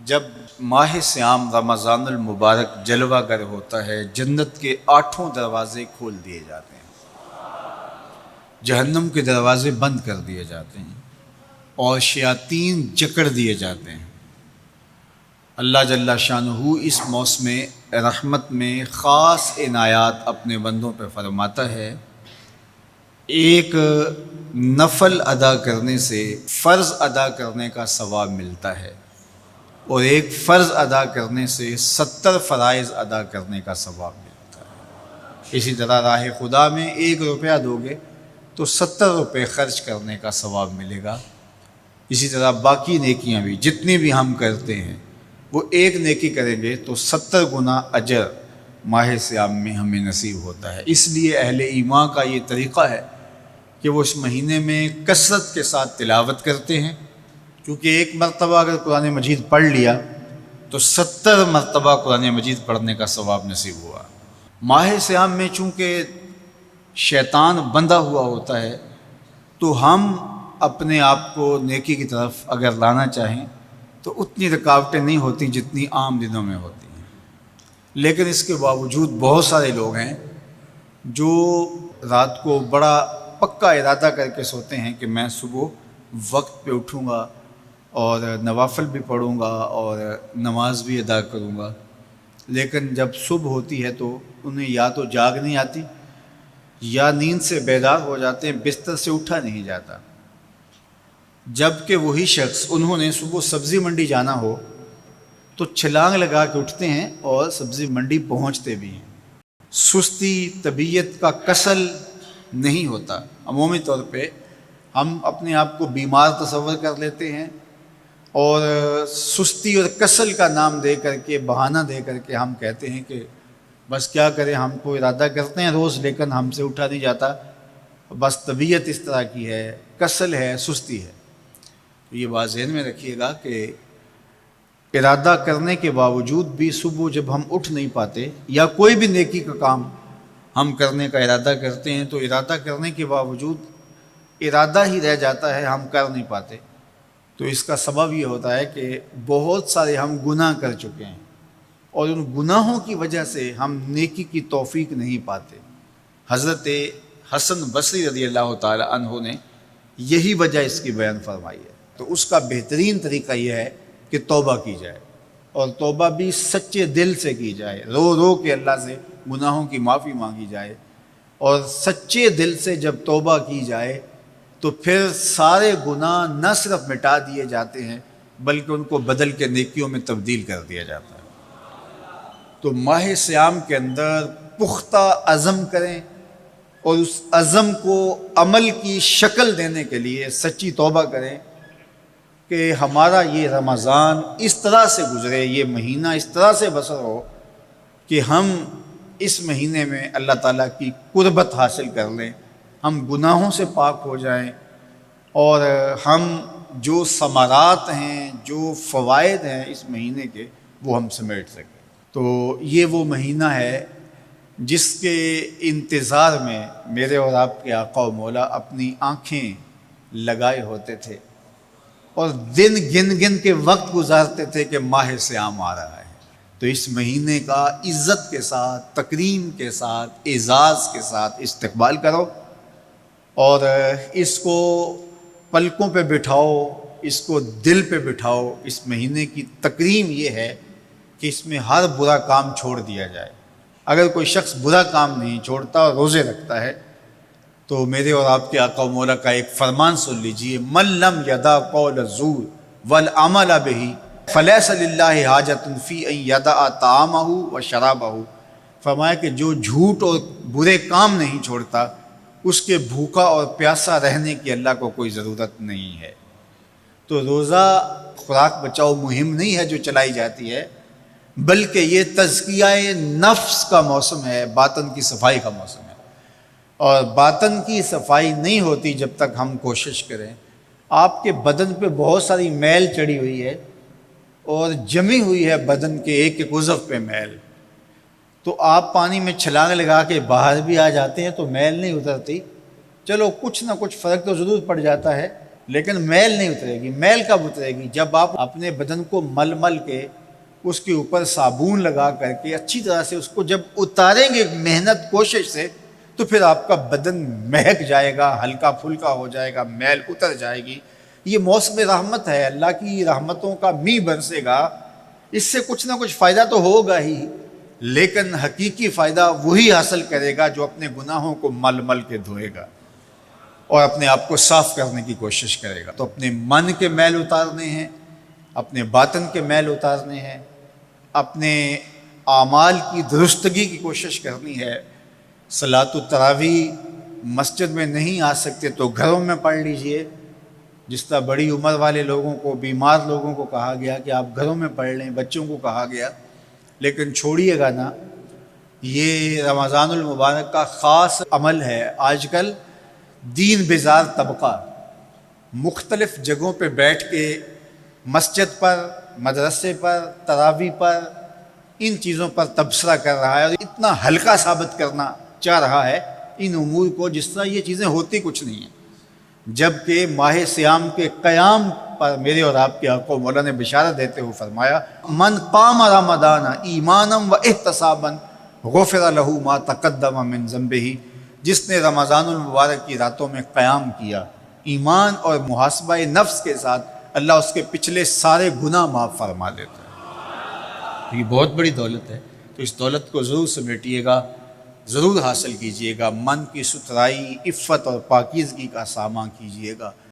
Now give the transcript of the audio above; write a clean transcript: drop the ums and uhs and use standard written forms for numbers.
جب ماہ صیام رمضان المبارک جلوہ گر ہوتا ہے، جنت کے 8 دروازے کھول دیے جاتے ہیں، جہنم کے دروازے بند کر دیے جاتے ہیں اور شیاطین جکڑ دیے جاتے ہیں۔ اللہ جل شانہ اس موسم رحمت میں خاص عنایات اپنے بندوں پہ فرماتا ہے۔ ایک نفل ادا کرنے سے فرض ادا کرنے کا ثواب ملتا ہے اور ایک فرض ادا کرنے سے 70 فرائض ادا کرنے کا ثواب ملتا ہے۔ اسی طرح راہ خدا میں 1 روپیہ دو گے تو 70 روپے خرچ کرنے کا ثواب ملے گا۔ اسی طرح باقی نیکیاں بھی جتنی بھی ہم کرتے ہیں، وہ ایک نیکی کریں گے تو 70 گنا اجر ماہ صیام میں ہمیں نصیب ہوتا ہے۔ اس لیے اہل ایمان کا یہ طریقہ ہے کہ وہ اس مہینے میں کثرت کے ساتھ تلاوت کرتے ہیں، کیونکہ ایک مرتبہ اگر قرآن مجید پڑھ لیا تو 70 مرتبہ قرآن مجید پڑھنے کا ثواب نصیب ہوا۔ ماہ صیام میں چونکہ شیطان بندھا ہوا ہوتا ہے تو ہم اپنے آپ کو نیکی کی طرف اگر لانا چاہیں تو اتنی رکاوٹیں نہیں ہوتی جتنی عام دنوں میں ہوتی ہیں، لیکن اس کے باوجود بہت سارے لوگ ہیں جو رات کو بڑا پکا ارادہ کر کے سوتے ہیں کہ میں صبح وقت پہ اٹھوں گا اور نوافل بھی پڑھوں گا اور نماز بھی ادا کروں گا، لیکن جب صبح ہوتی ہے تو انہیں یا تو جاگ نہیں آتی یا نیند سے بیدار ہو جاتے ہیں، بستر سے اٹھا نہیں جاتا۔ جبکہ وہی شخص انہوں نے صبح سبزی منڈی جانا ہو تو چھلانگ لگا کے اٹھتے ہیں اور سبزی منڈی پہنچتے بھی ہیں۔ سستی طبیعت کا کسل نہیں ہوتا۔ عمومی طور پہ ہم اپنے آپ کو بیمار تصور کر لیتے ہیں اور سستی اور کسل کا نام دے کر کے، بہانہ دے کر کے ہم کہتے ہیں کہ بس کیا کریں، ہم کو ارادہ کرتے ہیں روز لیکن ہم سے اٹھا نہیں جاتا، بس طبیعت اس طرح کی ہے، کسل ہے، سستی ہے۔ تو یہ بات ذہن میں رکھیے گا کہ ارادہ کرنے کے باوجود بھی صبح جب ہم اٹھ نہیں پاتے یا کوئی بھی نیکی کا کام ہم کرنے کا ارادہ کرتے ہیں تو ارادہ کرنے کے باوجود ارادہ ہی رہ جاتا ہے، ہم کر نہیں پاتے، تو اس کا سبب یہ ہوتا ہے کہ بہت سارے ہم گناہ کر چکے ہیں اور ان گناہوں کی وجہ سے ہم نیکی کی توفیق نہیں پاتے۔ حضرت حسن بصری رضی اللہ تعالی عنہ نے یہی وجہ اس کی بیان فرمائی ہے۔ تو اس کا بہترین طریقہ یہ ہے کہ توبہ کی جائے، اور توبہ بھی سچے دل سے کی جائے، رو رو کے اللہ سے گناہوں کی معافی مانگی جائے، اور سچے دل سے جب توبہ کی جائے تو پھر سارے گناہ نہ صرف مٹا دیے جاتے ہیں بلکہ ان کو بدل کے نیکیوں میں تبدیل کر دیا جاتا ہے۔ تو ماہ صیام کے اندر پختہ عزم کریں اور اس عزم کو عمل کی شکل دینے کے لیے سچی توبہ کریں کہ ہمارا یہ رمضان اس طرح سے گزرے، یہ مہینہ اس طرح سے بسر ہو کہ ہم اس مہینے میں اللہ تعالیٰ کی قربت حاصل کر لیں، ہم گناہوں سے پاک ہو جائیں اور ہم جو ثمرات ہیں، جو فوائد ہیں اس مہینے کے، وہ ہم سمیٹ سکیں۔ تو یہ وہ مہینہ ہے جس کے انتظار میں میرے اور آپ کے آقا و مولا اپنی آنکھیں لگائے ہوتے تھے اور دن گن گن کے وقت گزارتے تھے کہ ماہ صیام آ رہا ہے۔ تو اس مہینے کا عزت کے ساتھ، تکریم کے ساتھ، اعزاز کے ساتھ استقبال کرو اور اس کو پلکوں پہ بٹھاؤ، اس کو دل پہ بٹھاؤ۔ اس مہینے کی تکریم یہ ہے کہ اس میں ہر برا کام چھوڑ دیا جائے۔ اگر کوئی شخص برا کام نہیں چھوڑتا اور روزے رکھتا ہے تو میرے اور آپ کے آقا و مولا کا ایک فرمان سن لیجئے، من لم یدع قول الزور والعمل بہ فلیس للہ حاجۃ فی ان یدع طعامہ و شرابہ۔ فرمایا کہ جو جھوٹ اور برے کام نہیں چھوڑتا اس کے بھوکا اور پیاسا رہنے کی اللہ کو کوئی ضرورت نہیں ہے۔ تو روزہ خوراک بچاؤ مہم نہیں ہے جو چلائی جاتی ہے، بلکہ یہ تزکیہ نفس کا موسم ہے، باطن کی صفائی کا موسم ہے، اور باطن کی صفائی نہیں ہوتی جب تک ہم کوشش کریں۔ آپ کے بدن پہ بہت ساری میل چڑھی ہوئی ہے اور جمی ہوئی ہے بدن کے ایک ایک عضو پہ میل، تو آپ پانی میں چھلانگ لگا کے باہر بھی آ جاتے ہیں تو میل نہیں اترتی، چلو کچھ نہ کچھ فرق تو ضرور پڑ جاتا ہے، لیکن میل نہیں اترے گی۔ میل کب اترے گی؟ جب آپ اپنے بدن کو مل مل کے اس کے اوپر صابون لگا کر کے اچھی طرح سے اس کو جب اتاریں گے محنت کوشش سے، تو پھر آپ کا بدن مہک جائے گا، ہلکا پھلکا ہو جائے گا، میل اتر جائے گی۔ یہ موسم رحمت ہے، اللہ کی رحمتوں کا می برسے گا، اس سے کچھ نہ کچھ فائدہ تو ہوگا ہی، لیکن حقیقی فائدہ وہی حاصل کرے گا جو اپنے گناہوں کو مل مل کے دھوئے گا اور اپنے آپ کو صاف کرنے کی کوشش کرے گا۔ تو اپنے من کے میل اتارنے ہیں، اپنے باطن کے میل اتارنے ہیں، اپنے اعمال کی درستگی کی کوشش کرنی ہے۔ صلاۃ التراویح مسجد میں نہیں آ سکتے تو گھروں میں پڑھ لیجئے، جس طرح بڑی عمر والے لوگوں کو، بیمار لوگوں کو کہا گیا کہ آپ گھروں میں پڑھ لیں، بچوں کو کہا گیا، لیکن چھوڑیے گا نا، یہ رمضان المبارک کا خاص عمل ہے۔ آج کل دین بیزار طبقہ مختلف جگہوں پہ بیٹھ کے مسجد پر، مدرسے پر، تراویح پر، ان چیزوں پر تبصرہ کر رہا ہے اور اتنا ہلکا ثابت کرنا چاہ رہا ہے ان امور کو، جس طرح یہ چیزیں ہوتی کچھ نہیں ہیں، جبکہ ماہ صیام کے قیام پر میرے اور آپ کے آقا مولا نے بشارت دیتے ہوئے فرمایا، من قام رمضان ایمانا و احتسابا غفر لہ ما تقدم من ذنبہ، جس نے رمضان المبارک کی راتوں میں قیام کیا ایمان اور محاسبہ نفس کے ساتھ، اللہ اس کے پچھلے سارے گناہ معاف فرما دیتا ہے۔ یہ بہت بڑی دولت ہے، تو اس دولت کو ضرور سمیٹیے گا، ضرور حاصل کیجئے گا، من کی ستھرائی، عفت اور پاکیزگی کا سامان کیجئے گا۔